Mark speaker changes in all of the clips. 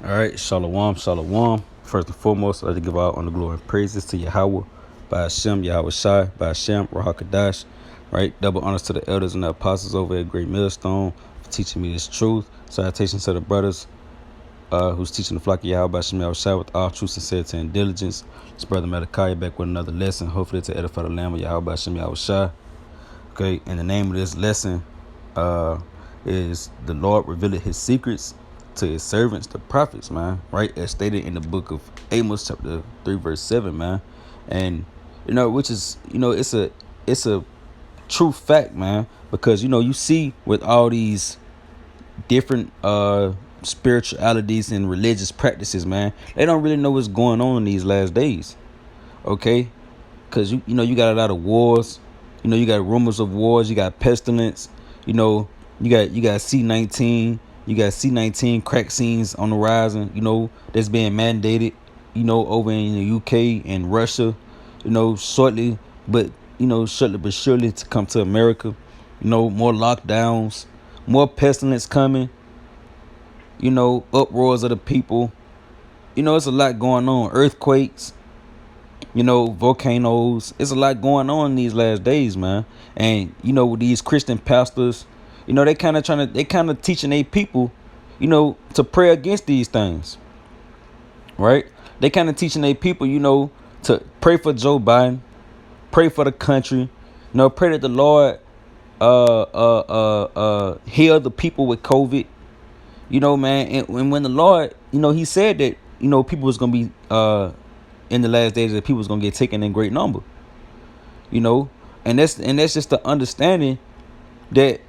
Speaker 1: All right, shalom, shalom. First and foremost, I'd like to give out on the glory and praises to Yahawah, Bahasham, Yahawashi, Bahasham, Rahakadash. Right, double honors to the elders and the apostles over at Great Millstone for teaching me this truth. Salutations to the brothers who's teaching the flock of Yahweh, Bahasham, Yahawashi with all true sincerity and diligence. This brother Malachi back with another lesson, hopefully to edify the Lamb of Yahweh, Bahasham, Yahawashi. Okay, and the name of this lesson uh, is the Lord revealed his secrets to his servants, the prophets, man, right? As stated in the book of Amos, chapter 3, verse 7, man. And, which is, it's a true fact, man, because, you see with all these different spiritualities and religious practices, man, they don't really know what's going on in these last days, okay? Because you got a lot of wars, you got rumors of wars, you got pestilence, you got C-19, you got C-19 crack scenes on the horizon, that's being mandated, over in the UK and Russia, shortly but surely to come to America, more lockdowns, more pestilence coming, uproars of the people, it's a lot going on, earthquakes, volcanoes. It's a lot going on in these last days, man. And with these Christian pastors, they kind of teaching their people, to pray against these things, right? They kind of teaching their people, to pray for Joe Biden, pray for the country, pray that the Lord heal the people with COVID, man. And when the Lord, he said that, people was gonna be in the last days that people was gonna get taken in great number, you know, and that's just the understanding that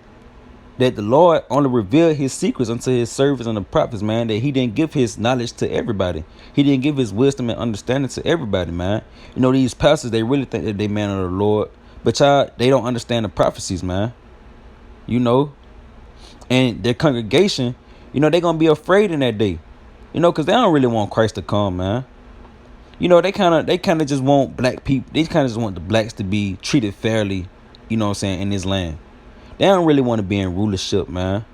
Speaker 1: the Lord only revealed his secrets unto his servants and the prophets, man, that he didn't give his knowledge to everybody. He didn't give his wisdom and understanding to everybody, man. These pastors, they really think that they man of the Lord, but they don't understand the prophecies, man. And their congregation, they're gonna be afraid in that day, because they don't really want Christ to come, man. They kind of just want black people. They kind of just want the blacks to be treated fairly, what I'm saying, in this land. They don't really want to be in rulership, man.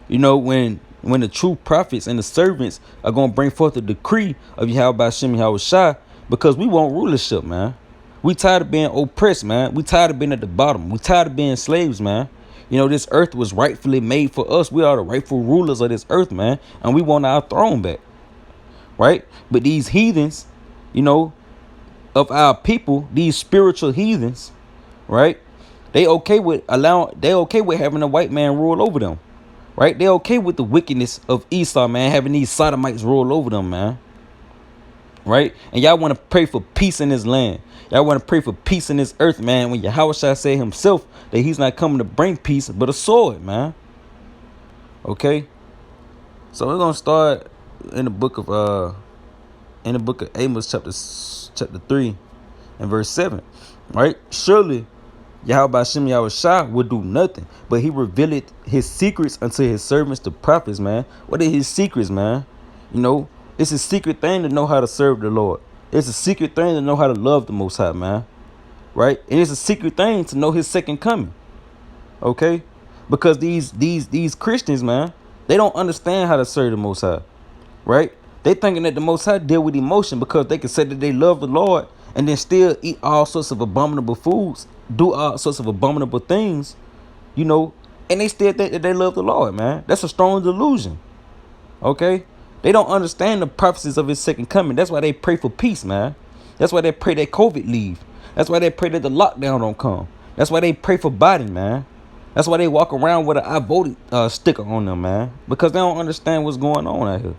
Speaker 1: When the true prophets and the servants are going to bring forth the decree of Yahawah Bahasham Yahawashi, because we want rulership, man. We tired of being oppressed, man. We tired of being at the bottom. We tired of being slaves, man. This earth was rightfully made for us. We are the rightful rulers of this earth, man. And we want our throne back, right? But these heathens, of our people, these spiritual heathens, right? They okay with having a white man rule over them, right? They okay with the wickedness of Esau, man, having these sodomites rule over them, man, right? And y'all want to pray for peace in this land. Y'all want to pray for peace in this earth, man, when Yahawashi said himself that he's not coming to bring peace but a sword, man. Okay, so we're gonna start in the book of Amos, chapter 3 and verse 7, right? Surely Yahawah Bahasham Yahawashi would do nothing, but he revealed his secrets unto his servants, the prophets, man. What are his secrets, man? It's a secret thing to know how to serve the Lord. It's a secret thing to know how to love the Most High, man. Right? And it's a secret thing to know his second coming. Okay? Because these Christians, man, they don't understand how to serve the Most High. Right? They thinking that the Most High deal with emotion because they can say that they love the Lord and then still eat all sorts of abominable foods, do all sorts of abominable things, and they still think that they love the Lord, man. That's a strong delusion. Okay? They don't understand the prophecies of his second coming. That's why they pray for peace, man. That's why they pray that COVID leave. That's why they pray that the lockdown don't come. That's why they pray for Biden, man. That's why they walk around with an I voted sticker on them, man. Because they don't understand what's going on out here.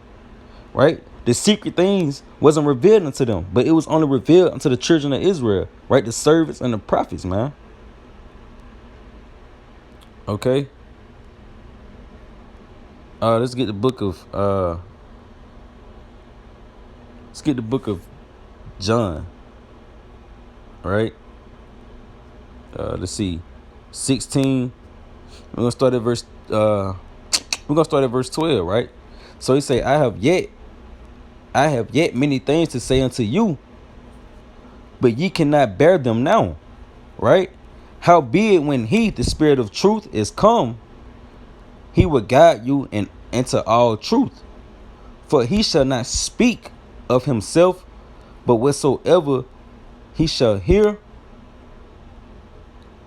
Speaker 1: Right? The secret things wasn't revealed unto them, but it was only revealed unto the children of Israel, right? The servants and the prophets, man. Okay. Let's get the book of John. Right? Let's see. 16. We're gonna start at verse 12, right? So he say, I have yet many things to say unto you, but ye cannot bear them now, right? Howbeit when he, the Spirit of truth, is come, he will guide you into all truth. For he shall not speak of himself, but whatsoever he shall hear,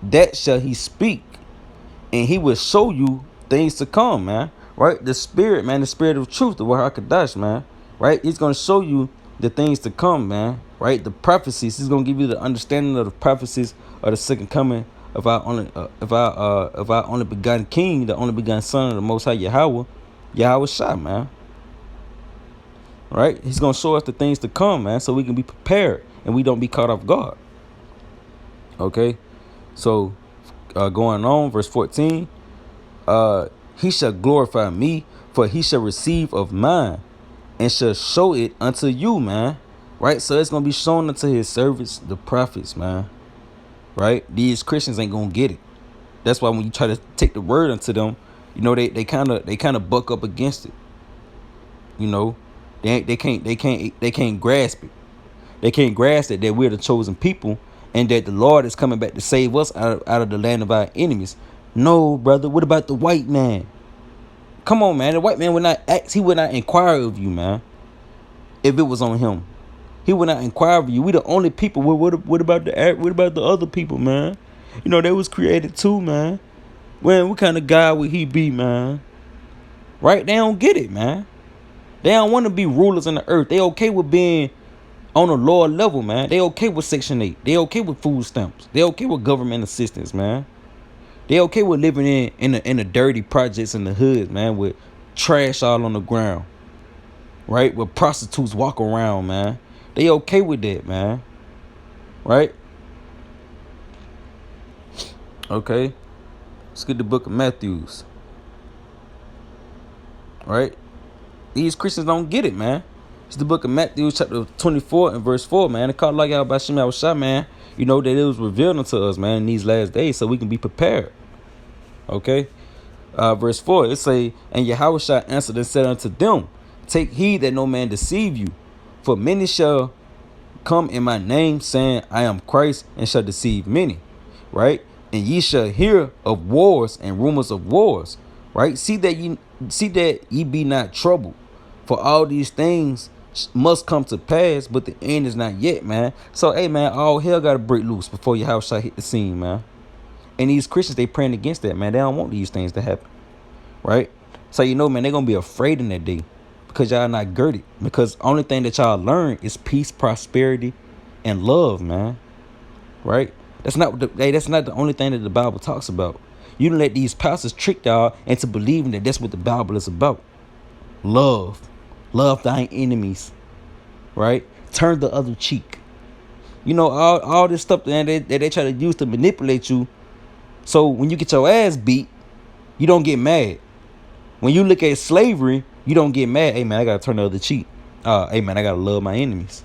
Speaker 1: that shall he speak, and he will show you things to come, man. Right? The spirit, man, the spirit of truth, the Wahakadash, man. Right? He's gonna show you the things to come, man. Right? The prophecies. He's gonna give you the understanding of the prophecies of the second coming of our only begotten King, the only begotten Son of the Most High Yahawah, Yahawashi, man. Right? He's gonna show us the things to come, man, so we can be prepared and we don't be caught off guard. Okay, so going on, verse 14. He shall glorify me, for he shall receive of mine, and shall show it unto you, man. Right? So it's gonna be shown unto his servants, the prophets, man. Right? These Christians ain't gonna get it. That's why when you try to take the word unto them, you know, they kind of buck up against it. You know, they can't grasp it. They can't grasp that we're the chosen people and that the Lord is coming back to save us out of the land of our enemies. No, brother. What about the white man? Come on, man. The white man would not ask. He would not inquire of you, man. If it was on him, he would not inquire of you. We the only people. What about the other people, man? You know, they was created too, man. When what kind of God would he be, man? Right? They don't get it, man. They don't want to be rulers on the earth. They okay with being on a lower level, man. They okay with Section 8. They okay with food stamps. They okay with government assistance, man. They okay with living in the dirty projects in the hood, man, with trash all on the ground, right? With prostitutes walk around, man. They okay with that, man. Right? Okay. Let's get the book of Matthews. Right? These Christians don't get it, man. It's the book of Matthew, chapter 24 and verse 4, man. It called like out Bahasham Yahawashi, man. You know, that it was revealed unto us, man, in these last days so we can be prepared. Okay? Verse 4, it say, and Yahawashi answered and said unto them, take heed that no man deceive you. For many shall come in my name, saying, I am Christ, and shall deceive many. Right? And ye shall hear of wars and rumors of wars. Right? See that ye be not troubled. For all these things must come to pass, but the end is not yet, man. So, hey, man, all hell got to break loose before Yahawashi hit the scene, man. And these Christians, they praying against that, man. They don't want these things to happen, right? So, you know, man, they're going to be afraid in that day because y'all not girded. Because only thing that y'all learn is peace, prosperity, and love, man, right? That's not the only thing that the Bible talks about. You don't let these pastors trick y'all into believing that that's what the Bible is about. Love. Love thine enemies, right? Turn the other cheek. You know, all this stuff that they try to use to manipulate you. So when you get your ass beat, you don't get mad. When you look at slavery, you don't get mad. Hey, man, I got to turn the other cheek. Hey, man, I got to love my enemies.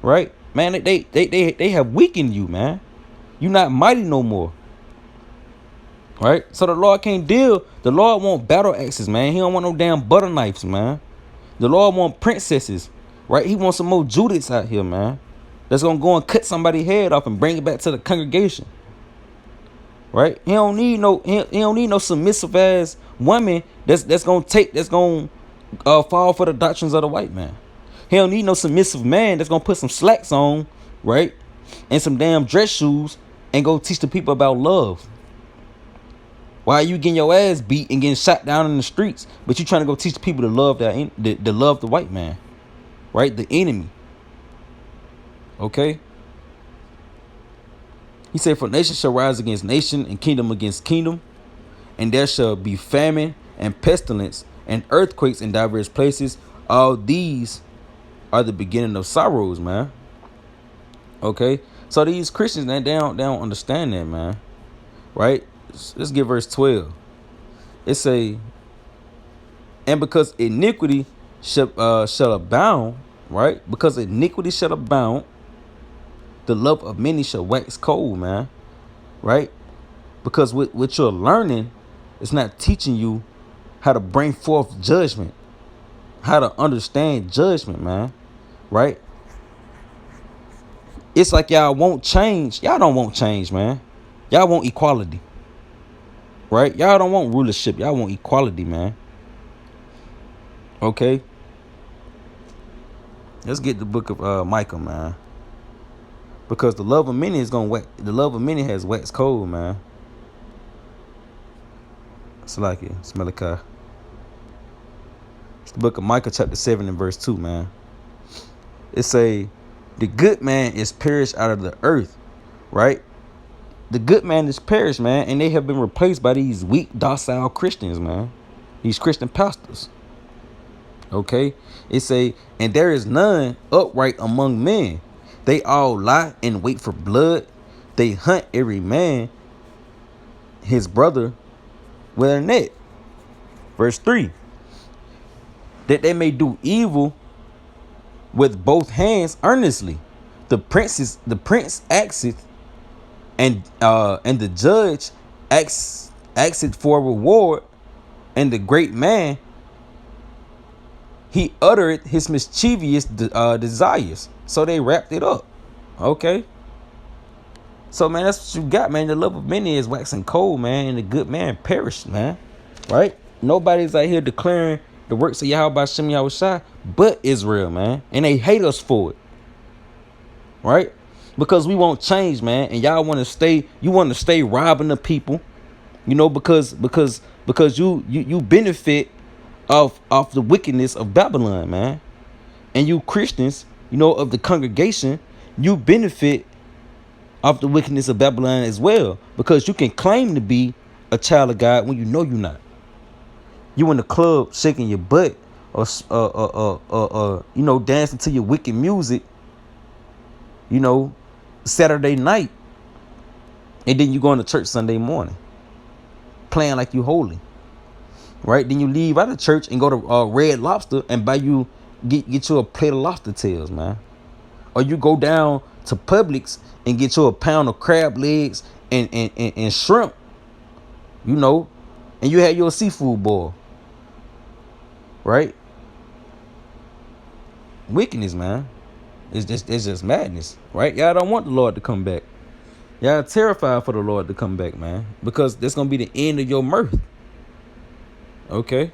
Speaker 1: Right? Man, they have weakened you, man. You're not mighty no more. Right? So the Lord can't deal. The Lord want battle axes, man. He don't want no damn butter knives, man. The Lord want princesses, right? He wants some more Judas out here, man. That's gonna go and cut somebody's head off and bring it back to the congregation, right? He don't need no submissive ass woman that's gonna fall for the doctrines of the white man. He don't need no submissive man that's gonna put some slacks on, right, and some damn dress shoes and go teach the people about love. Why are you getting your ass beat and getting shot down in the streets, but you trying to go teach the people to love to love the white man, right? The enemy. Okay. He said, for nation shall rise against nation and kingdom against kingdom, and there shall be famine and pestilence and earthquakes in diverse places. All these are the beginning of sorrows, man. Okay. So these Christians, man, they don't understand that, man. Right? Let's get verse 12. It say, and because iniquity shall abound, right? Because iniquity shall abound, the love of many shall wax cold, man. Right? Because what you're learning is not teaching you how to bring forth judgment, how to understand judgment, man. Right? It's like y'all won't change. Y'all don't want change, man. Y'all want equality. Right? Y'all don't want rulership. Y'all want equality, man. Okay, let's get the book of Micah, man. Because the love of many is gonna wax. The love of many has waxed cold, man. It's like it. It's Malachi. It's the book of Micah, chapter 7 and verse 2, man. It say, the good man is perished out of the earth, right? The good man is perished, man, and they have been replaced by these weak, docile Christians, man. These Christian pastors. Okay? It say, and there is none upright among men. They all lie and wait for blood. They hunt every man his brother with a net. Verse 3. That they may do evil with both hands earnestly. The prince acteth, and the judge acteth for a reward, and the great man he uttered his mischievous desires. So they wrapped it up. Okay. So man, that's what you got, man. The love of many is waxing cold, man, and the good man perished, man. Right? Nobody's out here declaring the works of Yahawah, Bahasham, Yahawashi, but Israel, man. And they hate us for it. Right? Because we won't change, man. And y'all want to stay, you want to stay robbing the people, you know, because you benefit of the wickedness of Babylon, man. And you Christians, you know, of the congregation, you benefit of the wickedness of Babylon as well, because you can claim to be a child of God when you know you're not. You in the club shaking your butt, or you know, dancing to your wicked music, you know, Saturday night, and then you going to church Sunday morning, playing like you holy, right? Then you leave out of church and go to Red Lobster and buy you get you a plate of lobster tails, man. Or you go down to Publix and get you a pound of crab legs and shrimp, you know, and you had your seafood boil, right? Wickedness, man. It's just madness, right? Y'all don't want the Lord to come back. Y'all terrified for the Lord to come back, man, because that's gonna be the end of your mirth. Okay.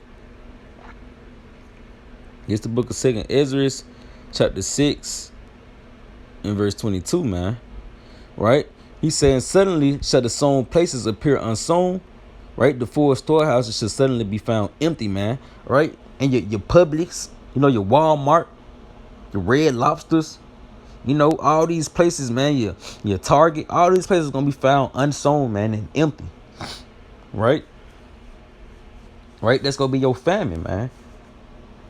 Speaker 1: It's the book of 2 Ezra, chapter 6 and verse 22, man. Right? He's saying, suddenly shall the sown places appear unsown. Right? The full storehouses should suddenly be found empty, man. Right? And your Publix, you know, your Walmart, your Red Lobsters, you know, all these places, man, your Target, all these places are gonna be found unsown, man, and empty. Right? Right? That's gonna be your famine, man.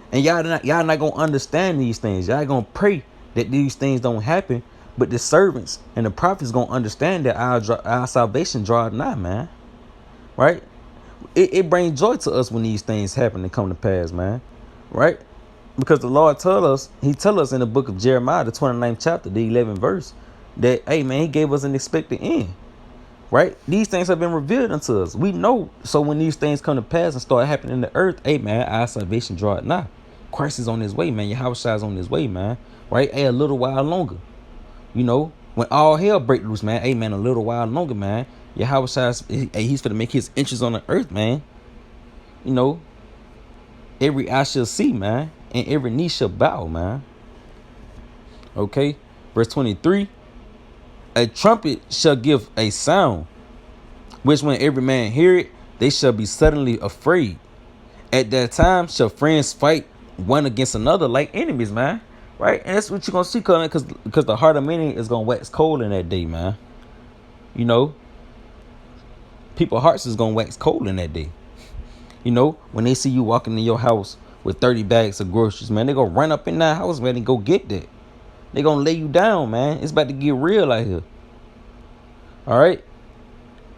Speaker 1: And y'all not gonna understand these things. Y'all gonna pray that these things don't happen. But the servants and the prophets gonna understand that our salvation draweth nigh, man. Right? It brings joy to us when these things happen and come to pass, man. Right? Because the Lord he tell us in the book of Jeremiah, the 29th chapter, the 11th verse, that, hey, man, he gave us an expected end. Right? These things have been revealed unto us. We know. So when these things come to pass and start happening in the earth, hey, man, our salvation draweth nigh. Christ is on his way, man. Yahawashi is on his way, man. Right? Hey, a little while longer. You know, when all hell break loose, man. Hey, man, a little while longer, man. Yahawashi, he's finna make his entrance on the earth, man. You know, every eye shall see, man, and every knee shall bow, man. Okay, verse 23. A trumpet shall give a sound, which when every man hear it, they shall be suddenly afraid. At that time shall friends fight one against another like enemies, man. Right? And that's what you're gonna see coming, because the heart of many is gonna wax cold in that day, man. You know, people's hearts is gonna wax cold in that day. You know, when they see you walking in your house with 30 bags of groceries, man, they gonna run up in that house, man, and go get that. They gonna lay you down, man. It's about to get real out here. All right?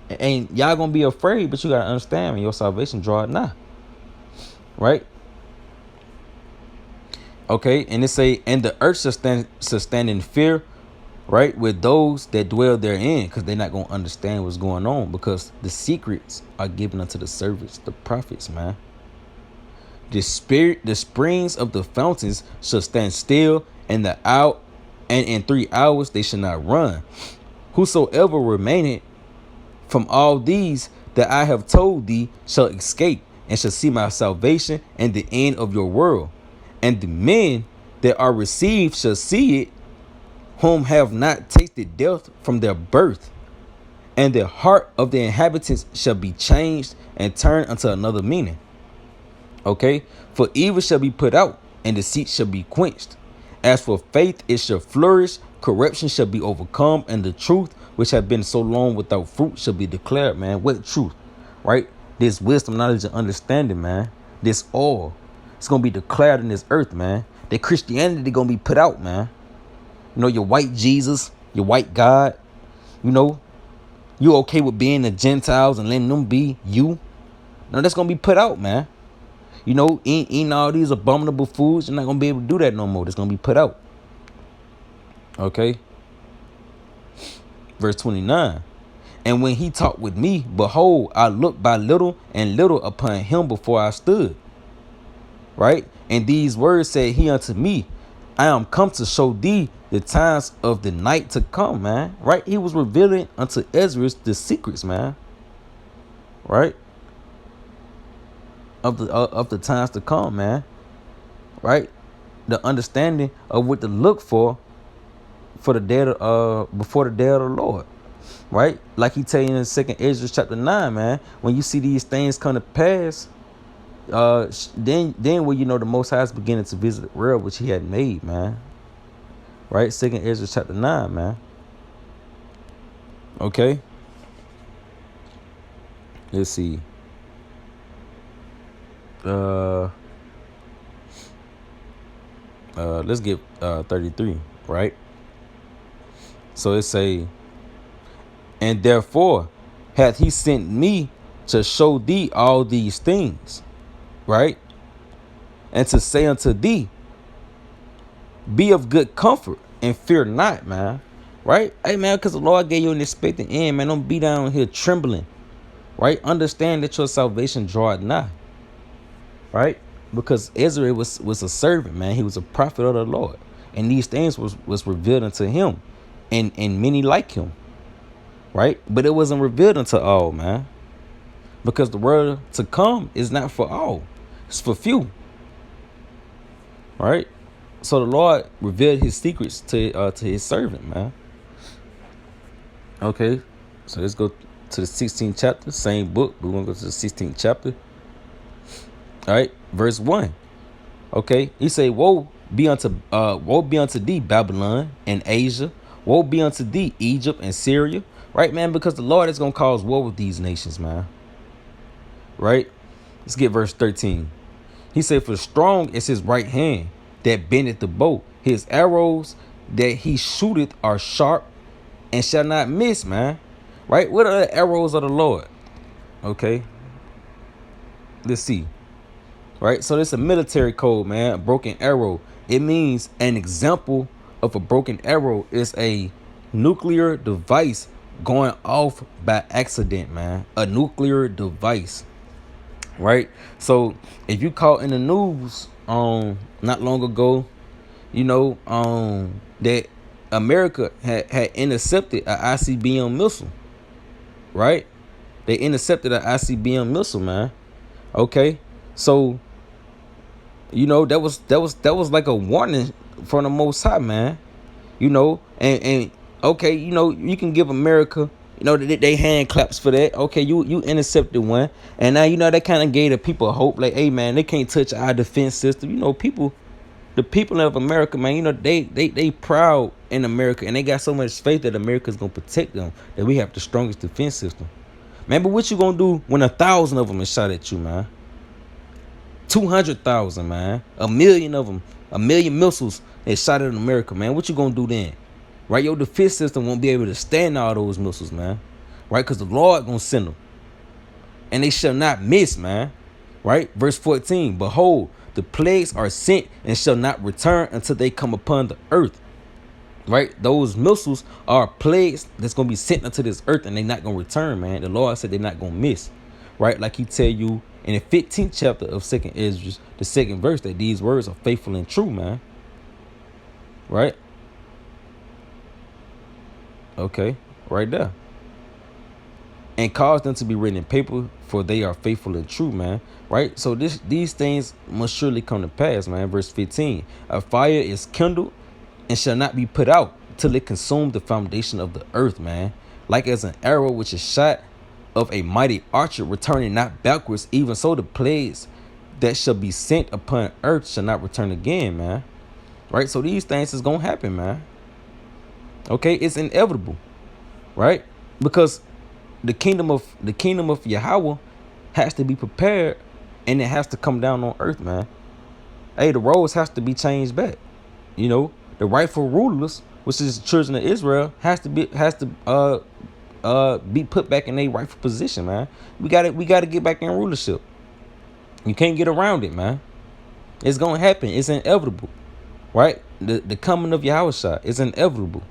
Speaker 1: And y'all gonna be afraid, but you gotta understand, man, your salvation draweth nigh. Right? Okay, and it say, and the earth shall stand in fear, right, with those that dwell therein, because they're not gonna understand what's going on, because the secrets are given unto the servants, the prophets, man. The springs of the fountains shall stand still, and in 3 hours they shall not run. Whosoever remaineth from all these that I have told thee shall escape, and shall see my salvation and the end of your world. And the men that are received shall see it, whom have not tasted death from their birth. And the heart of the inhabitants shall be changed and turned unto another meaning. Okay? For evil shall be put out, and deceit shall be quenched. As for faith, it shall flourish, corruption shall be overcome, and the truth, which have been so long without fruit, shall be declared, man. What truth? Right? This wisdom, knowledge, and understanding, man. This all. It's going to be declared in this earth, man. That Christianity going to be put out, man. You know, your white Jesus, your white God, you know, you okay with being the Gentiles and letting them be you? No, that's going to be put out, man. You know, eating all these abominable foods, you're not going to be able to do that no more. That's going to be put out. Okay. Verse 29. And when he talked with me, behold, I looked by little and little upon him before I stood. Right? And these words said he unto me, I am come to show thee the times of the night to come, man. Right? He was revealing unto Ezra the secrets, man. Right? Of the times to come, man. Right? The understanding of what to look for the day before the day of the Lord. Right? Like he tell you in 2 Ezra chapter 9, man. When you see these things come to pass, then when you know the Most High is beginning to visit the world which he had made, man. Right? 2 Ezra chapter 9, man. Okay. Let's see. Let's get 33, right? So it say, and therefore hath he sent me to show thee all these things, right? And to say unto thee, be of good comfort and fear not, man. Right? Hey, man, because the Lord gave you an expected end, man. Don't be down here trembling. Right? Understand that your salvation draweth nigh. Right? Because Ezra was a servant, man. He was a prophet of the Lord. And these things was revealed unto him. And many like him. Right? But it wasn't revealed unto all, man. Because the world to come is not for all. It's for few. Right? So the Lord revealed his secrets to his servant, man. Okay. So let's go to the 16th chapter. Same book. We're going to go to the 16th chapter. All right. Verse 1. Okay. He say, woe be unto thee, Babylon and Asia. Woe be unto thee, Egypt and Syria. Right, man? Because the Lord is going to cause war with these nations, man. Right? Let's get verse 13. He said, for strong is his right hand that bendeth the bow. His arrows that he shooteth are sharp and shall not miss, man. Right? What are the arrows of the Lord? Okay. Let's see. Right? So this is a military code, man. A broken arrow. It means an example of a broken arrow is a nuclear device going off by accident, man. A nuclear device. Right? So if you caught in the news not long ago, you know, that America had intercepted an ICBM missile. Right? They intercepted an ICBM missile, man. Okay? So, you know, that was like a warning from the Most High, man. You know, and okay, you know, you can give America, you know, they hand claps for that. Okay, you intercepted one, and now you know that kind of gave the people hope. Like, hey, man, they can't touch our defense system. You know, the people of America, man, you know, they proud in America, and they got so much faith that America's gonna protect them, that we have the strongest defense system. Man, but what you gonna do when 1,000 of them is shot at you, man? 200,000, man. 1,000,000 of them, 1,000,000 missiles is shot at America, man. What you gonna do then? Right? Your defense system won't be able to stand all those missiles, man. Right? Because the Lord gonna send them. And they shall not miss, man. Right? Verse 14. Behold, the plagues are sent and shall not return until they come upon the earth. Right? Those missiles are plagues that's gonna be sent unto this earth, and they're not gonna return, man. The Lord said they're not gonna miss. Right? Like he tell you in the 15th chapter of 2 Ezra, the 2nd verse, that these words are faithful and true, man. Right? Okay, right there. and cause them to be written in paper, for they are faithful and true, man. Right? So these things must surely come to pass, man. Verse 15. A fire is kindled and shall not be put out till it consume the foundation of the earth, man. Like as an arrow which is shot of a mighty archer, returning not backwards, even so the plagues that shall be sent upon earth shall not return again, man. Right? So these things is gonna happen, man. Okay, it's inevitable, right? Because the kingdom of Yahawah has to be prepared, and it has to come down on earth, man. Hey, the roles has to be changed back. You know, the rightful rulers, which is the children of Israel, has to be put back in their rightful position, man. We gotta get back in rulership. You can't get around it, man. It's gonna happen. It's inevitable, right? The coming of Yahawashi is inevitable.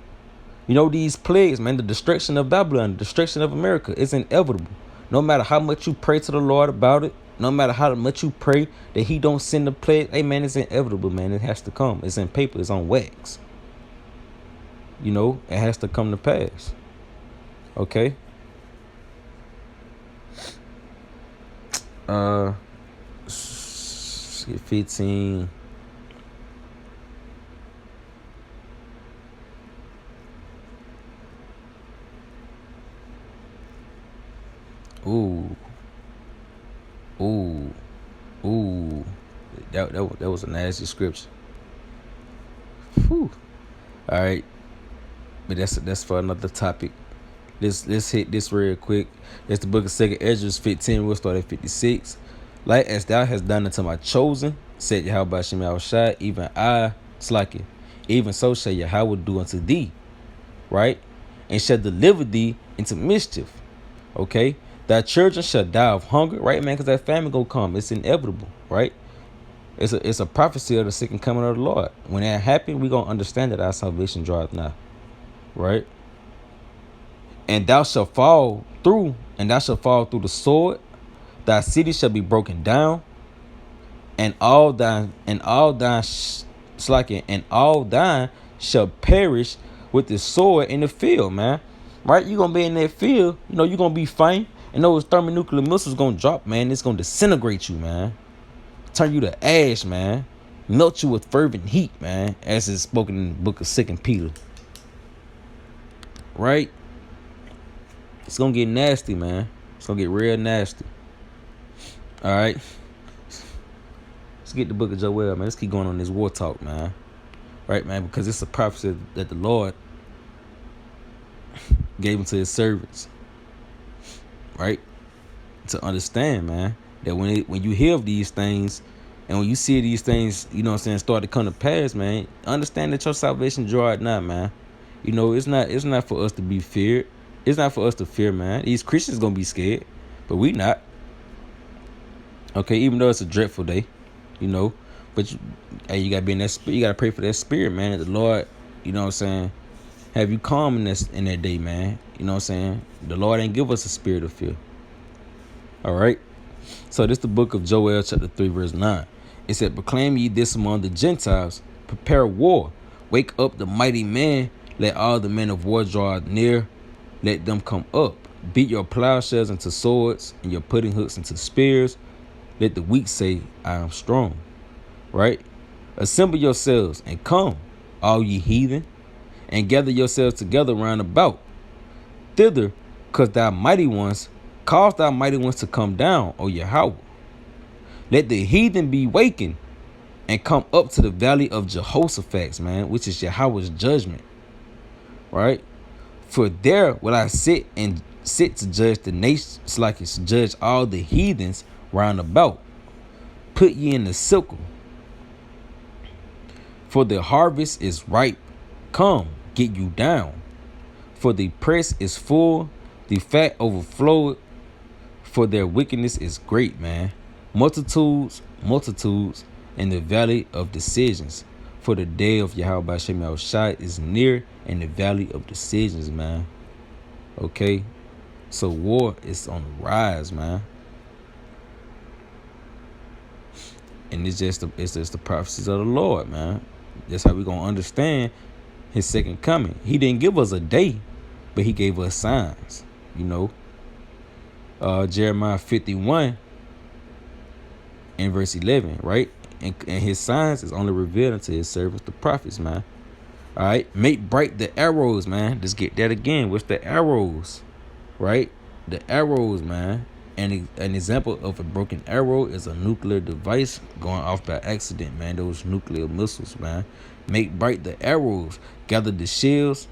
Speaker 1: You know, these plagues, man, the destruction of Babylon, the destruction of America is inevitable. No matter how much you pray to the Lord about it, no matter how much you pray that he don't send the plague, hey, man, it's inevitable, man. It has to come. It's in paper. It's on wax. You know, it has to come to pass. Okay? 15. Ooh. That was a nasty scripture. Whew. All right. But that's for another topic. Let's hit this real quick. It's the book of 2 Ezra 15. We'll start at 56. Like as thou hast done unto my chosen, said Yahawashi, even I, Slacky, even so shall Yahawah do unto thee, right? And shall deliver thee into mischief, okay? Thy children shall die of hunger, right, man? Because that famine gonna come. It's inevitable, right? It's a prophecy of the second coming of the Lord. When that happens, we gonna understand that our salvation draweth nigh, right? And thou shalt fall through the sword. Thy city shall be broken down, and all thine shall perish with the sword in the field, man. Right? You're gonna be in that field, you know, you're gonna be fighting, and those thermonuclear missiles gonna drop, man. It's gonna disintegrate you, man. Turn you to ash, man. Melt you with fervent heat, man, as is spoken in the book of 2 Peter. Right? It's gonna get nasty, man. It's gonna get real nasty. All right. Let's get the book of Joel, man. Let's keep going on this war talk, man. Right, man? Because it's a prophecy that the Lord gave him to his servants. Right? To understand, man, that when you hear of these things and when you see these things, you know what I'm saying, start to come to pass, man, understand that your salvation draweth nigh, man. You know, it's not for us to be feared. It's not for us to fear, man. These Christians gonna be scared, but we not. Okay, even though it's a dreadful day, you know, but you gotta be in that spirit. You gotta pray for that spirit, man. That the Lord, you know what I'm saying, have you calm in that day, man. You know what I'm saying. The Lord ain't give us a spirit of fear. All right. So this is the book of Joel, chapter 3, verse 9. It said, proclaim ye this among the Gentiles, prepare war, wake up the mighty man, let all the men of war draw near, let them come up, beat your plowshares into swords and your pudding hooks into spears. Let the weak say, I am strong. Right? Assemble yourselves and come, all ye heathen, and gather yourselves together round about. Thither, cause thy mighty ones, cause thy mighty ones to come down, O Yahawah. Let the heathen be wakened and come up to the valley of Jehoshaphat, man, which is Yahweh's judgment. Right? For there will I sit to judge the nations, like it's judge all the heathens round about. Put ye in the sickle, for the harvest is ripe. Come, get you down, for the press is full, the fat overfloweth, for their wickedness is great, man. Multitudes in the valley of decisions, for the day of Yahawashi is near in the valley of decisions, man. Okay, so war is on the rise, man. And it's just the prophecies of the Lord, man. That's how we gonna understand his second coming. He didn't give us a day, but he gave us signs, you know. Jeremiah 51 in verse 11, right? And his signs is only revealed unto his servants, the prophets, man. All right, make bright the arrows, man. Let's get that again. What's the arrows, right? The arrows, man. And an example of a broken arrow is a nuclear device going off by accident, man. Those nuclear missiles, man. Make bright the arrows. Gather the shields.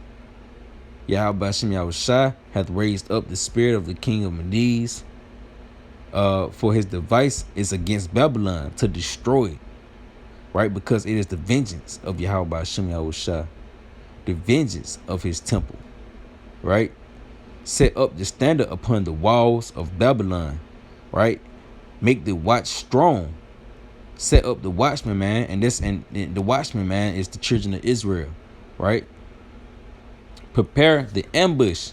Speaker 1: Yahawashi hath raised up the spirit of the king of Medes. For his device is against Babylon to destroy it, right? Because it is the vengeance of Yahawashi, the vengeance of his temple, right? Set up the standard upon the walls of Babylon, right? Make the watch strong. Set up the watchman, man, and the watchman, man, is the children of Israel, right? Prepare the ambush,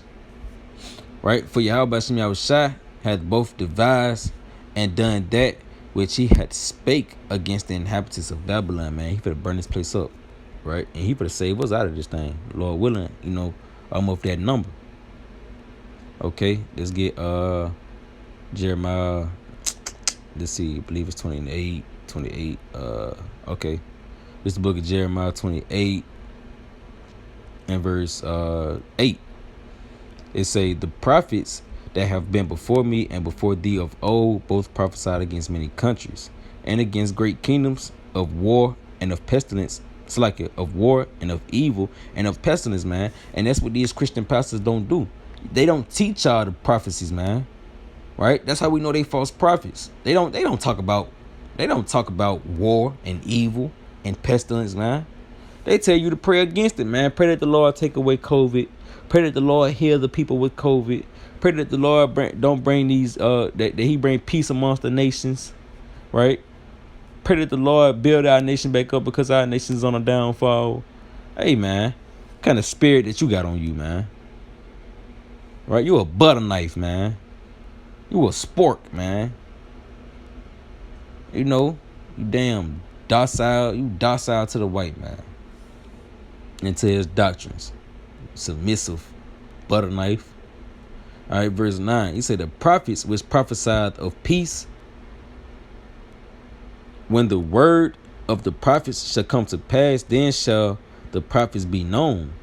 Speaker 1: right? For Yahawashi hath both devised and done that which he had spake against the inhabitants of Babylon, man. He finna burn this place up, right? And he finna save us out of this thing, Lord willing, almost that number. Okay, let's get Jeremiah. Let's see, I believe it's 28. Okay. This is the book of Jeremiah 28 and verse 8. It say, the prophets that have been before me and before thee of old both prophesied against many countries and against great kingdoms, of war and of pestilence. It's like of war and of evil and of pestilence, man. And that's what these Christian pastors don't do. They don't teach y'all the prophecies, man. Right? That's how we know they false prophets. They don't talk about war and evil and pestilence, man. They tell you to pray against it, man. Pray that the Lord take away COVID. Pray that the Lord heal the people with COVID. Pray that the Lord don't bring these that he bring peace amongst the nations, right? Pray that the Lord build our nation back up because our nation's on a downfall. Hey, man, what kind of spirit that you got on you, man? Right? You a butter knife, man. You a spork, man. You damn docile. You docile to the white man and to his doctrines. Submissive butter knife. All right, verse 9. He said, the prophets which prophesied of peace, when the word of the prophets shall come to pass, then shall the prophets be known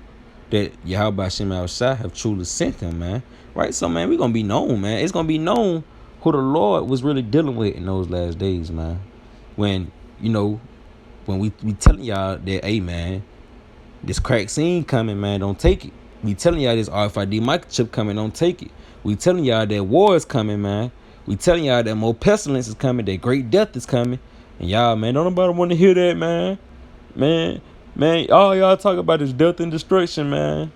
Speaker 1: that Yahawashi have truly sent them, man. Right? So, man, we're going to be known, man. It's going to be known who the Lord was really dealing with in those last days, man. When we telling y'all that, hey, man, this crack scene coming, man, don't take it. We telling y'all this RFID microchip coming, don't take it. We telling y'all that war is coming, man. We telling y'all that more pestilence is coming, that great death is coming. And y'all, man, don't nobody want to hear that, man. Man, all y'all talk about is death and destruction, man.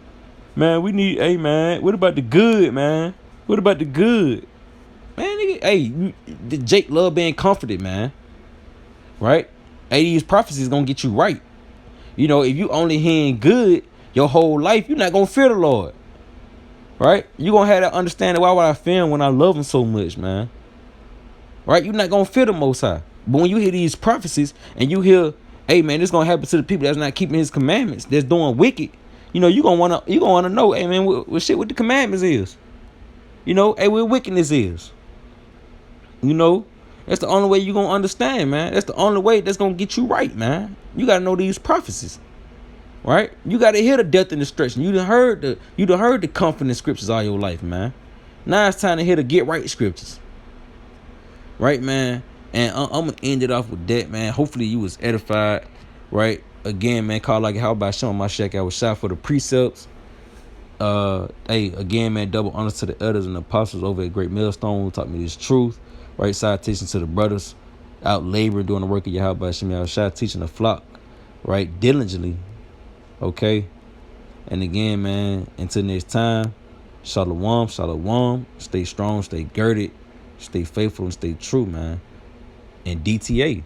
Speaker 1: Man, we need, hey, man, what about the good, man? What about the good? Man, nigga, hey, Jake love being comforted, man. Right? Hey, these prophecies gonna get you right. If you only hearing good your whole life, you're not gonna fear the Lord. Right? You gonna have that understanding, why would I fear him when I love him so much, man? Right? You're not gonna fear the Most High. But when you hear these prophecies and you hear, hey, man, this gonna happen to the people that's not keeping his commandments, that's doing wicked, you gonna wanna know, hey, man, what the commandments is. Hey, what wickedness is. That's the only way you gonna understand, man. That's the only way that's gonna get you right, man. You gotta know these prophecies. Right? You gotta hear the death and destruction. You done heard the comforting scriptures all your life, man. Now it's time to hear the get right scriptures. Right, man? And I'm gonna end it off with that, man. Hopefully you was edified. Right? Again, man, call like Bahasham my shack. I was shot for the precepts. Hey, again, man, double honors to the elders and the apostles over at Great Millstone who taught me this truth. Right? Citation to the brothers out laboring doing the work of Yahawashi, teaching the flock, right, diligently. Okay? And again, man, until next time, shalom. Stay strong, stay girded, stay faithful, and stay true, man. And DTA.